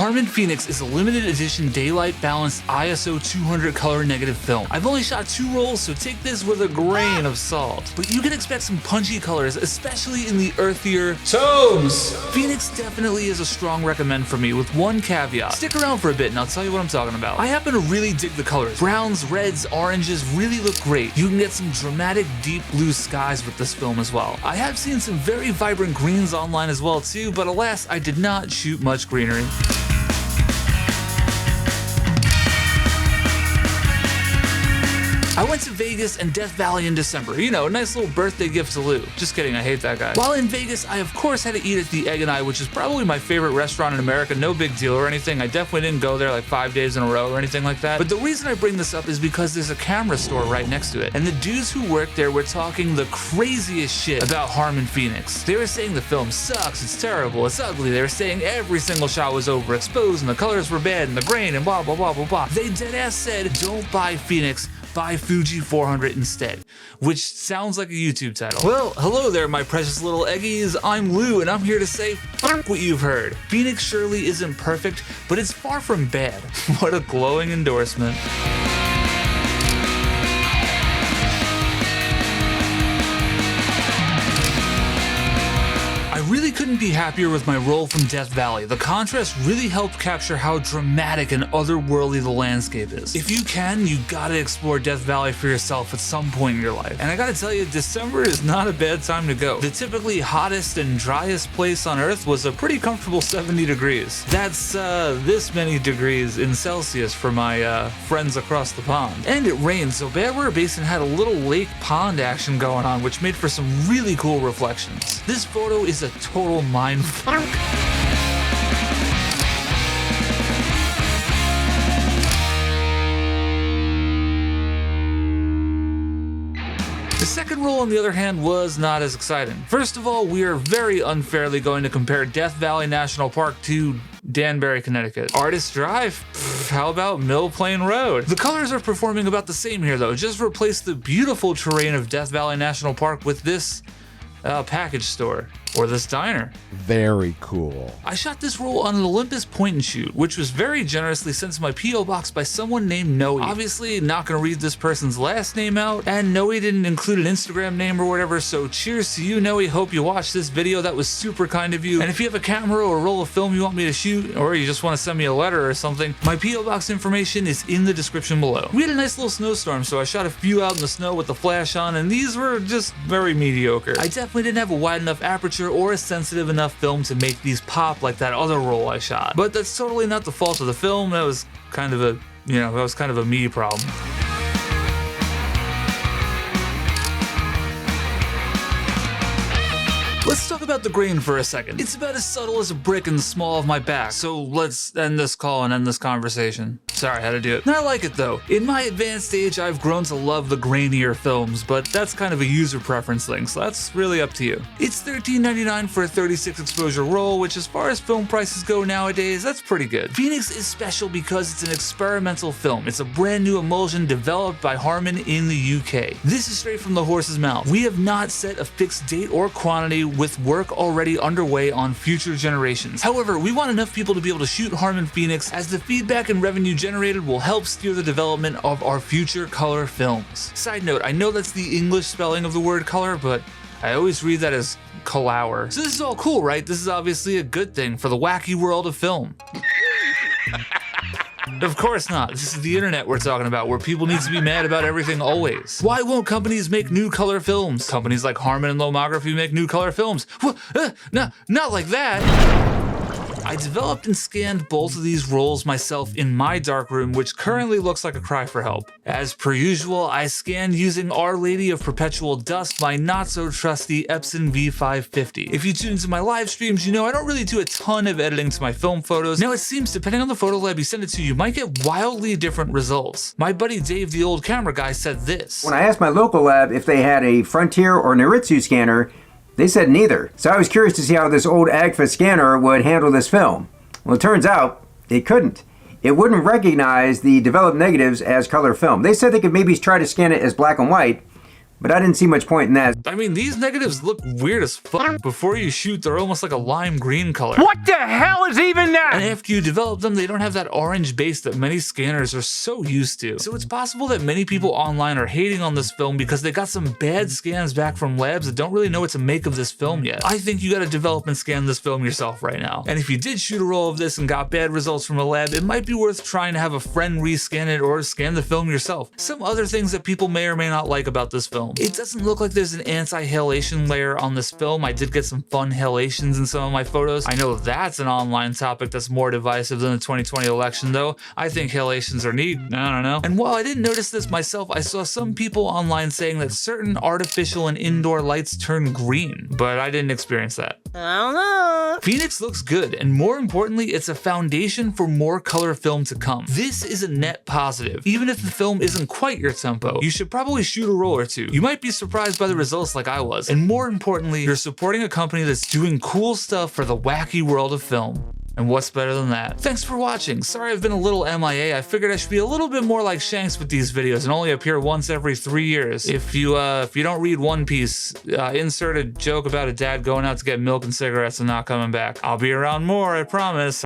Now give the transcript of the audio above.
Harman Phoenix is a limited edition daylight balanced ISO 200 color negative film. I've only shot 2 rolls, so take this with a grain of salt. But you can expect some punchy colors, especially in the earthier tones. Phoenix definitely is a strong recommend for me, with one caveat. Stick around for a bit and I'll tell you what I'm talking about. I happen to really dig the colors. Browns, reds, oranges really look great. You can get some dramatic deep blue skies with this film as well. I have seen some very vibrant greens online as well too, but alas, I did not shoot much greenery. I went to Vegas and Death Valley in December. You know, a nice little birthday gift to Lou. Just kidding, I hate that guy. While in Vegas, I of course had to eat at the Egg and I, which is probably my favorite restaurant in America. No big deal or anything. I definitely didn't go there like 5 days in a row or anything like that. But the reason I bring this up is because there's a camera store right next to it. And the dudes who work there were talking the craziest shit about Harman Phoenix. They were saying the film sucks, it's terrible, it's ugly. They were saying every single shot was overexposed and the colors were bad and the grain and blah, blah, blah, blah, blah. They deadass said, don't buy Phoenix, buy Fuji 400 instead, which sounds like a YouTube title. Well, hello there, my precious little eggies. I'm Lou, and I'm here to say, fuck what you've heard. Phoenix surely isn't perfect, but it's far from bad. What a glowing endorsement. I really couldn't be happier with my role from Death Valley. The contrast really helped capture how dramatic and otherworldly the landscape is. If you can, you gotta explore Death Valley for yourself at some point in your life. And I gotta tell you, December is not a bad time to go. The typically hottest and driest place on Earth was a pretty comfortable 70 degrees. That's this many degrees in Celsius for my friends across the pond. And it rained, so Bad River Basin had a little lake pond action going on, which made for some really cool reflections. This photo is a total mindfuck. The second roll, on the other hand, was not as exciting. First of all, we are very unfairly going to compare Death Valley National Park to Danbury, Connecticut. Artist Drive? Pfft, how about Mill Plain Road? The colors are performing about the same here though. Just replace the beautiful terrain of Death Valley National Park with this package store. Or this diner. Very cool. I shot this roll on an Olympus point and shoot, which was very generously sent to my P.O. box by someone named Noe. Obviously, not gonna read this person's last name out, and Noe didn't include an Instagram name or whatever, so cheers to you, Noe. Hope you watched this video. That was super kind of you. And if you have a camera or a roll of film you want me to shoot, or you just want to send me a letter or something, my P.O. box information is in the description below. We had a nice little snowstorm, so I shot a few out in the snow with the flash on, and these were just very mediocre. I definitely didn't have a wide enough aperture or a sensitive enough film to make these pop like that other roll I shot. But that's totally not the fault of the film. That was kind of a me problem. Let's talk about the grain for a second. It's about as subtle as a brick in the small of my back, so let's end this call and end this conversation. Sorry, I had to do it. I like it though. In my advanced age, I've grown to love the grainier films, but that's kind of a user preference thing, so that's really up to you. It's $13.99 for a 36 exposure roll, which as far as film prices go nowadays, that's pretty good. Phoenix is special because it's an experimental film. It's a brand new emulsion developed by Harman in the UK. This is straight from the horse's mouth. We have not set a fixed date or quantity with work already underway on future generations. However, we want enough people to be able to shoot Harman Phoenix, as the feedback and revenue generated will help steer the development of our future color films. Side note, I know that's the English spelling of the word color, but I always read that as color. So this is all cool, right? This is obviously a good thing for the wacky world of film. Of course not. This is the internet we're talking about, where people need to be mad about everything always. Why won't companies make new color films? Companies like Harman and Lomography make new color films. Not like that. I developed and scanned both of these rolls myself in my darkroom, which currently looks like a cry for help. As per usual, I scanned using Our Lady of Perpetual Dusk, my not-so-trusty Epson V550. If you tune into my live streams, you know I don't really do a ton of editing to my film photos. Now it seems, depending on the photo lab you send it to, you might get wildly different results. My buddy Dave, the old camera guy, said this. When I asked my local lab if they had a Frontier or Noritsu scanner, they said neither. So I was curious to see how this old Agfa scanner would handle this film. Well, it turns out it couldn't. It wouldn't recognize the developed negatives as color film. They said they could maybe try to scan it as black and white, but I didn't see much point in that. I mean, these negatives look weird as fuck. Before you shoot, they're almost like a lime green color. What the hell is even that? And after you develop them, they don't have that orange base that many scanners are so used to. So it's possible that many people online are hating on this film because they got some bad scans back from labs that don't really know what to make of this film yet. I think you gotta develop and scan this film yourself right now. And if you did shoot a roll of this and got bad results from a lab, it might be worth trying to have a friend rescan it or scan the film yourself. Some other things that people may or may not like about this film. It doesn't look like there's an anti-halation layer on this film. I did get some fun halations in some of my photos. I know that's an online topic that's more divisive than the 2020 election though. I think halations are neat. I don't know. And while I didn't notice this myself, I saw some people online saying that certain artificial and indoor lights turn green, but I didn't experience that. I don't know. Phoenix looks good, and more importantly, it's a foundation for more color film to come. This is a net positive. Even if the film isn't quite your tempo, you should probably shoot a roll or two. You might be surprised by the results like I was, and more importantly, you're supporting a company that's doing cool stuff for the wacky world of film. And what's better than that? Thanks for watching. Sorry I've been a little MIA. I figured I should be a little bit more like Shanks with these videos and only appear once every 3 years. If you don't read One Piece, insert a joke about a dad going out to get milk and cigarettes and not coming back. I'll be around more, I promise.